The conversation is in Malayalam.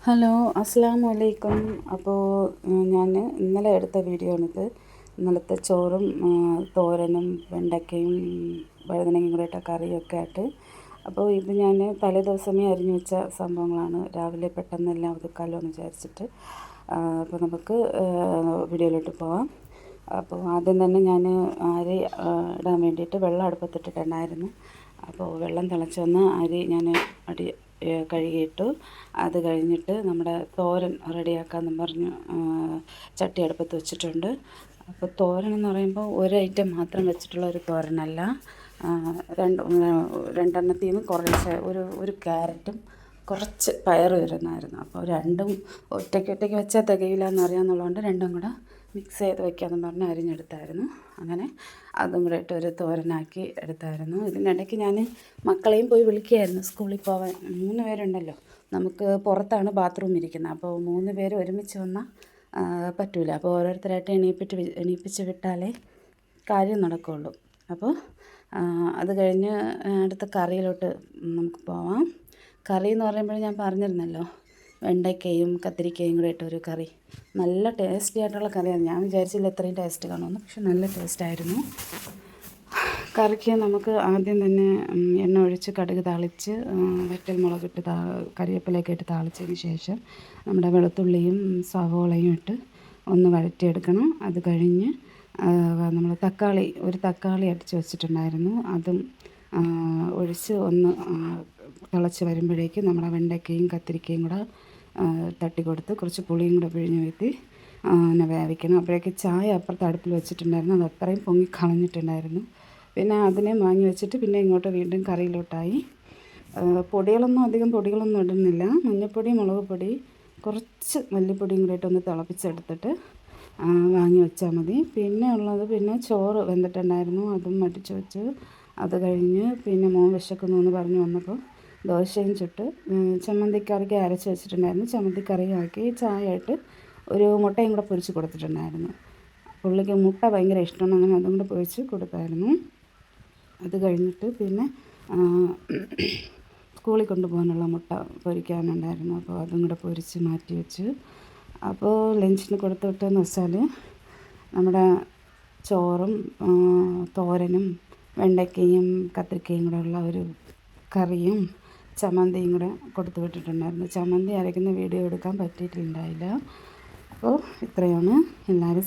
ഹലോ, അസ്സലാമു അലൈക്കും. അപ്പോൾ ഞാൻ ഇന്നലെ എടുത്ത വീഡിയോ ആണിത്. ഇന്നലത്തെ ചോറും തോരനും വെണ്ടയ്ക്കയും വഴുതനങ്ങയും കൂടെ ഇട്ട കറിയൊക്കെ ആയിട്ട്. അപ്പോൾ ഇത് ഞാൻ തലേദിവസമേ അരിഞ്ഞു വെച്ച സംഭവങ്ങളാണ്. രാവിലെ പെട്ടെന്നെല്ലാം ഒതുക്കാമല്ലോ എന്ന് വിചാരിച്ചിട്ട്. അപ്പോൾ നമുക്ക് വീഡിയോയിലോട്ട് പോവാം. അപ്പോൾ ആദ്യം തന്നെ ഞാൻ അരി ഇടാൻ വേണ്ടിയിട്ട് വെള്ളം അടുപ്പത്തിട്ടിട്ടുണ്ടായിരുന്നു. അപ്പോൾ വെള്ളം തിളച്ച് വന്ന് അരി ഞാൻ കഴുകിയിട്ടു. അത് കഴിഞ്ഞിട്ട് നമ്മുടെ തോരൻ റെഡിയാക്കാമെന്ന് പറഞ്ഞ് ചട്ടി അടുപ്പത്ത് വെച്ചിട്ടുണ്ട്. അപ്പോൾ തോരൻ എന്ന് പറയുമ്പോൾ ഒരു ഐറ്റം മാത്രം വെച്ചിട്ടുള്ള ഒരു തോരനല്ല. രണ്ടെണ്ണത്തിൽ നിന്ന് കുറേശ്ശെ ഒരു ക്യാരറ്റും കുറച്ച് പയർ വരുന്നായിരുന്നു. അപ്പോൾ രണ്ടും ഒറ്റയ്ക്ക് വെച്ചാൽ തികയില്ല എന്നറിയാമെന്നുള്ളതുകൊണ്ട് രണ്ടും കൂടെ മിക്സ് ചെയ്ത് വയ്ക്കാമെന്ന് പറഞ്ഞ് അരിഞ്ഞെടുത്തായിരുന്നു. അങ്ങനെ അതും കൂടെ ഇട്ട് ഒരു തോരനാക്കി എടുത്തായിരുന്നു. ഇതിനിടയ്ക്ക് ഞാൻ മക്കളെയും പോയി വിളിക്കുകയായിരുന്നു സ്കൂളിൽ പോകാൻ. 3 പേരുണ്ടല്ലോ, നമുക്ക് പുറത്താണ് ബാത്റൂം ഇരിക്കുന്നത്. അപ്പോൾ 3 പേര് ഒരുമിച്ച് വന്നാൽ പറ്റില്ല. അപ്പോൾ ഓരോരുത്തരായിട്ട് എണീപ്പിച്ച് വിട്ടാലേ കാര്യം നടക്കുകയുള്ളൂ. അപ്പോൾ അത് കഴിഞ്ഞ് അടുത്ത കറിയിലോട്ട് നമുക്ക് പോവാം. കറി എന്ന് പറയുമ്പോൾ ഞാൻ പറഞ്ഞിരുന്നല്ലോ, വെണ്ടയ്ക്കയും കത്തിരിക്കയും കൂടെ ഇട്ടൊരു കറി. നല്ല ടേസ്റ്റി ആയിട്ടുള്ള കറിയാണ്. ഞാൻ വിചാരിച്ചില്ല ഇത്രയും ടേസ്റ്റ് കാണുമെന്ന്, പക്ഷെ നല്ല ടേസ്റ്റായിരുന്നു. കറിക്ക് നമുക്ക് ആദ്യം തന്നെ എണ്ണ ഒഴിച്ച് കടുക് താളിച്ച് വറ്റൽമുളകിട്ട് കറിവേപ്പിലയൊക്കെ ഇട്ട് താളിച്ചതിന് ശേഷം നമ്മുടെ വെളുത്തുള്ളിയും സവോളയും ഇട്ട് ഒന്ന് വഴറ്റിയെടുക്കണം. അത് കഴിഞ്ഞ് നമ്മൾ ഒരു തക്കാളി അടിച്ച് വെച്ചിട്ടുണ്ടായിരുന്നു, അതും ഒഴിച്ച് ഒന്ന് തിളച്ച് വരുമ്പോഴേക്ക് നമ്മുടെ വെണ്ടയ്ക്കയും കത്തിരിക്കയും കൂടെ തട്ടി കൊടുത്ത് കുറച്ച് പുളിയും കൂടെ പിഴിഞ്ഞ് വീഴ്ത്തി വേവിക്കണം. അപ്പോഴേക്ക് ചായ അപ്പുറത്ത് അടുപ്പിൽ വെച്ചിട്ടുണ്ടായിരുന്നു, അത് അത്രയും പൊങ്ങി കളഞ്ഞിട്ടുണ്ടായിരുന്നു. പിന്നെ അതിനെ വാങ്ങി വെച്ചിട്ട് പിന്നെ ഇങ്ങോട്ട് വീണ്ടും കറിയിലോട്ടായി. പൊടികളൊന്നും ഇടുന്നില്ല. മഞ്ഞൾപ്പൊടി, മുളക് പൊടി, കുറച്ച് മല്ലിപ്പൊടിയും കൂടി ഇട്ടൊന്ന് തിളപ്പിച്ചെടുത്തിട്ട് വാങ്ങി വെച്ചാൽ മതി. പിന്നെ ചോറ് വെന്തിട്ടുണ്ടായിരുന്നു, അതും മടിച്ച് വെച്ച്. അത് കഴിഞ്ഞ് പിന്നെ മോൻ വിശക്കുന്നു എന്ന് പറഞ്ഞ് വന്നപ്പോൾ ദോശയും ചുട്ട് ചമ്മന്തിക്കറിക്ക് അരച്ച് വെച്ചിട്ടുണ്ടായിരുന്നു. ചമ്മന്തിക്കറിയും ആക്കി ചായ ഇട്ട് ഒരു മുട്ടയും കൂടെ പൊരിച്ച് കൊടുത്തിട്ടുണ്ടായിരുന്നു. പുള്ളിക്ക് മുട്ട ഭയങ്കര ഇഷ്ടമാണ്, അങ്ങനെ അതും കൂടെ പൊരിച്ച് കൊടുത്തായിരുന്നു. അത് കഴിഞ്ഞിട്ട് പിന്നെ സ്കൂളിൽ കൊണ്ടുപോകാനുള്ള മുട്ട പൊരിക്കാനുണ്ടായിരുന്നു. അപ്പോൾ അതും കൂടെ പൊരിച്ച് മാറ്റി വെച്ച്. അപ്പോൾ ലഞ്ചിന് കൊടുത്തു വിട്ടെന്ന് വെച്ചാൽ നമ്മുടെ ചോറും തോരനും വെണ്ടയ്ക്കയും കത്തിരിക്കയും കൂടെ ഉള്ള ഒരു കറിയും ചമ്മന്തിയും കൂടെ കൊടുത്തു വിട്ടിട്ടുണ്ടായിരുന്നു. ചമ്മന്തി അരയ്ക്കുന്ന വീഡിയോ എടുക്കാൻ പറ്റിയിട്ടുണ്ടായില്ല. അപ്പോൾ ഇത്രയാണ്. എല്ലാവരും